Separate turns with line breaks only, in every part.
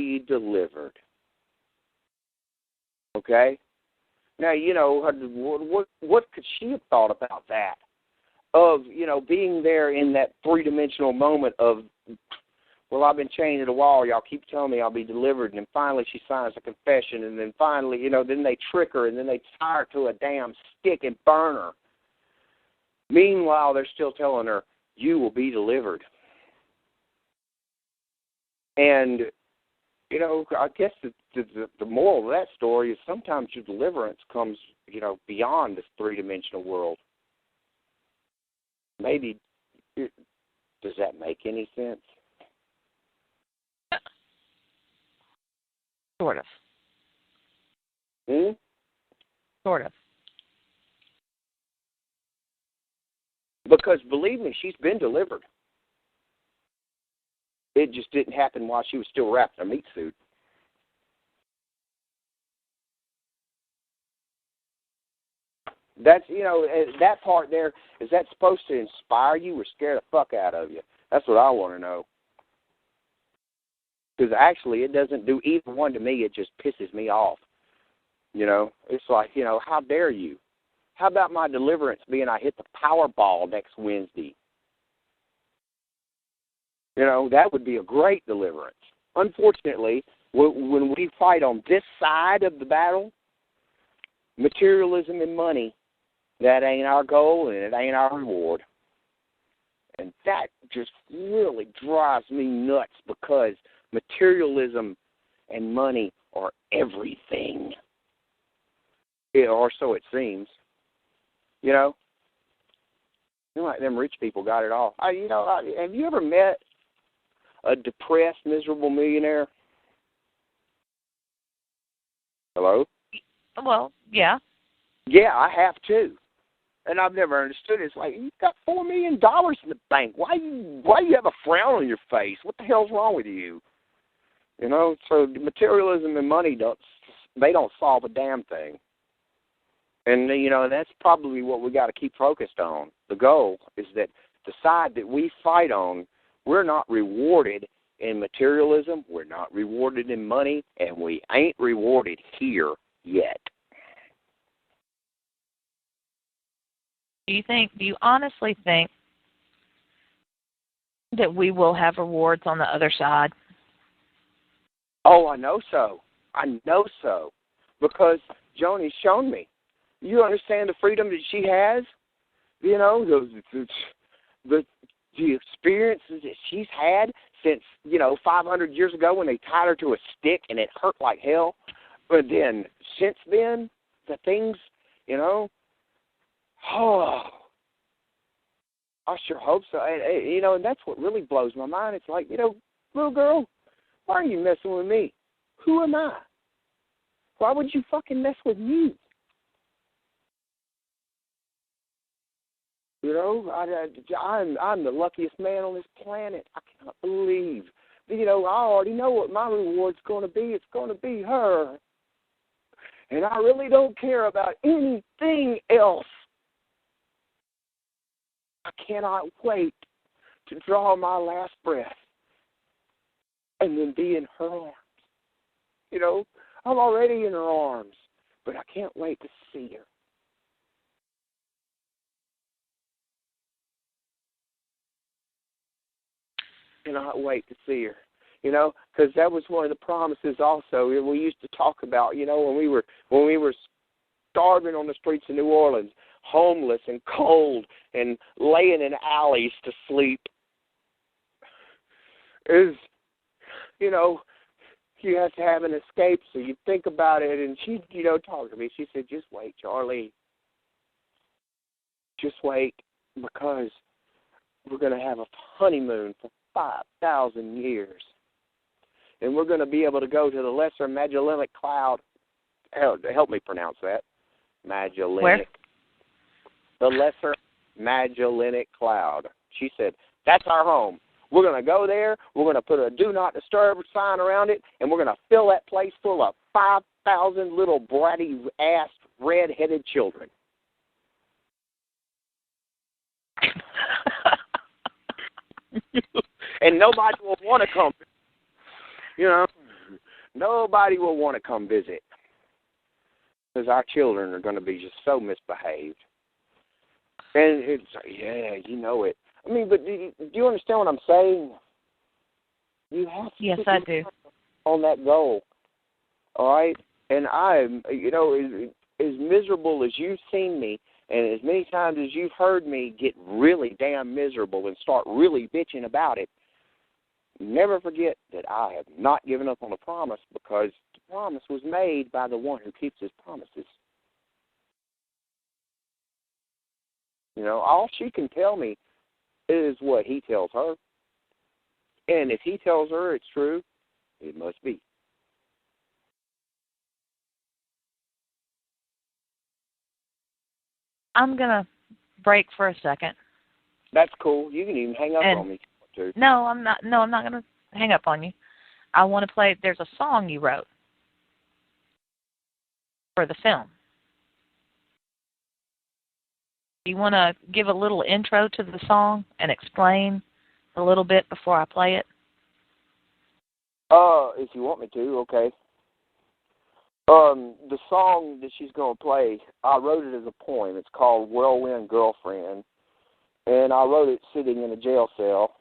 be delivered. Okay? Now, what could she have thought about that? Of, being there in that three-dimensional moment of, well, I've been chained to the wall. Y'all keep telling me I'll be delivered. And then finally she signs a confession. And then finally, then they trick her. And then they tie her to a damn stick and burn her. Meanwhile, they're still telling her, you will be delivered. And, I guess the moral of that story is sometimes your deliverance comes, beyond this three-dimensional world. Maybe, does that make any sense?
Sort of.
Hmm?
Sort of.
Because, believe me, she's been delivered. It just didn't happen while she was still wrapped in a meat suit. That's, that part there, is that supposed to inspire you or scare the fuck out of you? That's what I want to know. Because actually, it doesn't do either one to me. It just pisses me off. It's like, how dare you? How about my deliverance being I hit the Powerball next Wednesday? That would be a great deliverance. Unfortunately, when we fight on this side of the battle, materialism and money, that ain't our goal and it ain't our reward. And that just really drives me nuts because materialism and money are everything. Or so it seems. Like them rich people got it all. Have you ever met a depressed, miserable millionaire? Hello?
Well, yeah.
Yeah, I have too. And I've never understood it. It's like, you've got $4 million in the bank. Why you have a frown on your face? What the hell's wrong with you? So materialism and money don't solve a damn thing. And, that's probably what we got to keep focused on. The goal is that the side that we fight on, we're not rewarded in materialism, we're not rewarded in money, and we ain't rewarded here yet.
Do you honestly think that we will have rewards on the other side?
Oh, I know so. Because Jonie's shown me. You understand the freedom that she has? The experiences that she's had since, 500 years ago when they tied her to a stick and it hurt like hell. But then, since then, the things, I sure hope so. And that's what really blows my mind. It's like, little girl, why are you messing with me? Who am I? Why would you fucking mess with me? I'm the luckiest man on this planet. I cannot believe. I already know what my reward's going to be. It's going to be her. And I really don't care about anything else. I cannot wait to draw my last breath and then be in her arms. I'm already in her arms, but I can't wait to see her. Cannot wait to see her, because that was one of the promises also we used to talk about, when we were starving on the streets of New Orleans, homeless and cold and laying in alleys to sleep. You have to have an escape, so you think about it, and she, talked to me. She said, just wait, Charlie. Just wait, because we're going to have a honeymoon for 5,000 years. And we're going to be able to go to the Lesser Magellanic Cloud. Help me pronounce that. Magellanic.
Where?
The Lesser Magellanic Cloud. She said, that's our home. We're going to go there. We're going to put a do not disturb sign around it, and we're going to fill that place full of 5,000 little bratty-ass red-headed children. And nobody will want to come. nobody will want to come visit because our children are going to be just so misbehaved. And it's, yeah, you know it. I mean, but do you understand what I'm saying? You have to
Yes, I do.
on that goal, all right? And I'm, you know, as miserable as you've seen me, and as many times as you've heard me get really damn miserable and start really bitching about it, never forget that I have not given up on the promise, because the promise was made by the one who keeps his promises. You know, all she can tell me is what he tells her. And if he tells her it's true, it must be.
I'm going to break for a second.
That's cool. You can even hang up on me if you want to.
No, I'm not going to hang up on you. I want to play, there's a song you wrote for the film. Do you want to give a little intro to the song and explain a little bit before I play it?
If you want me to, okay. The song that she's going to play, I wrote it as a poem. It's called Whirlwind Girlfriend, and I wrote it sitting in a jail cell.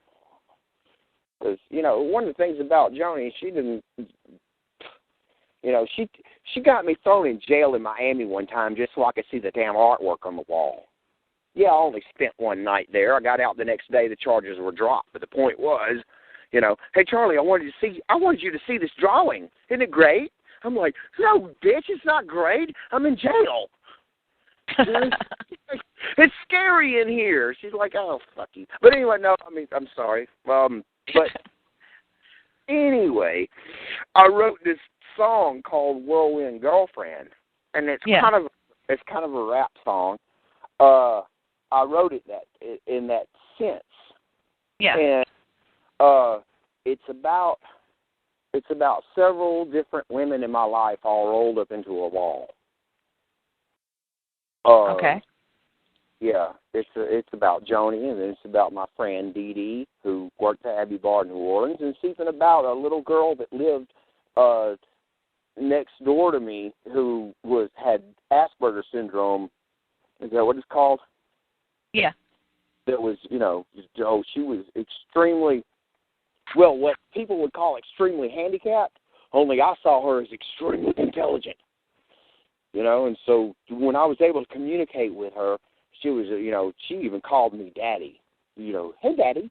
Because, you know, one of the things about Joanie, she didn't, you know, she got me thrown in jail in Miami one time just so I could see the damn artwork on the wall. Yeah, I only spent one night there. I got out the next day. The charges were dropped. But the point was, you know, hey, Charlie, I wanted you to see this drawing. Isn't it great? I'm like, no, bitch, it's not great. I'm in jail. It's scary in here. She's like, oh, fuck you. But anyway, no, I mean, I'm sorry. But anyway, I wrote this song called Whirlwind Girlfriend, and it's kind of a rap song. I wrote it in that sense.
Yeah.
And it's about several different women in my life all rolled up into a ball.
Okay.
Yeah, it's about Jonie, and it's about my friend Dee Dee, who worked at Abbey Bar, New Orleans, and it's even about a little girl that lived next door to me who had Asperger's syndrome. Is that what it's called?
Yeah.
That was, you know, she was extremely, well, what people would call extremely handicapped, only I saw her as extremely intelligent. You know, and so when I was able to communicate with her, she was, you know, she even called me Daddy. You know, hey, Daddy.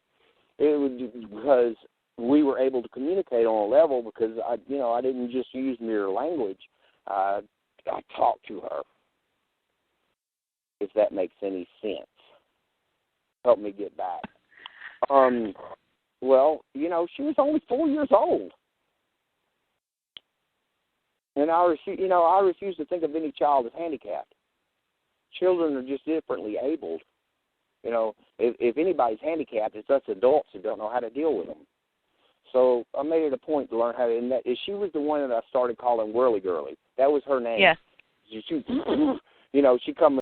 It was because we were able to communicate on a level because, I didn't just use mere language. I talked to her, if that makes any sense. Help me get back. Well, you know, she was only 4 years old. And I refuse to think of any child as handicapped. Children are just differently abled. You know, if anybody's handicapped, it's us adults who don't know how to deal with them. So I made it a point to learn how to, and she was the one that I started calling Whirly Girly. That was her name.
Yeah.
She, you know, she come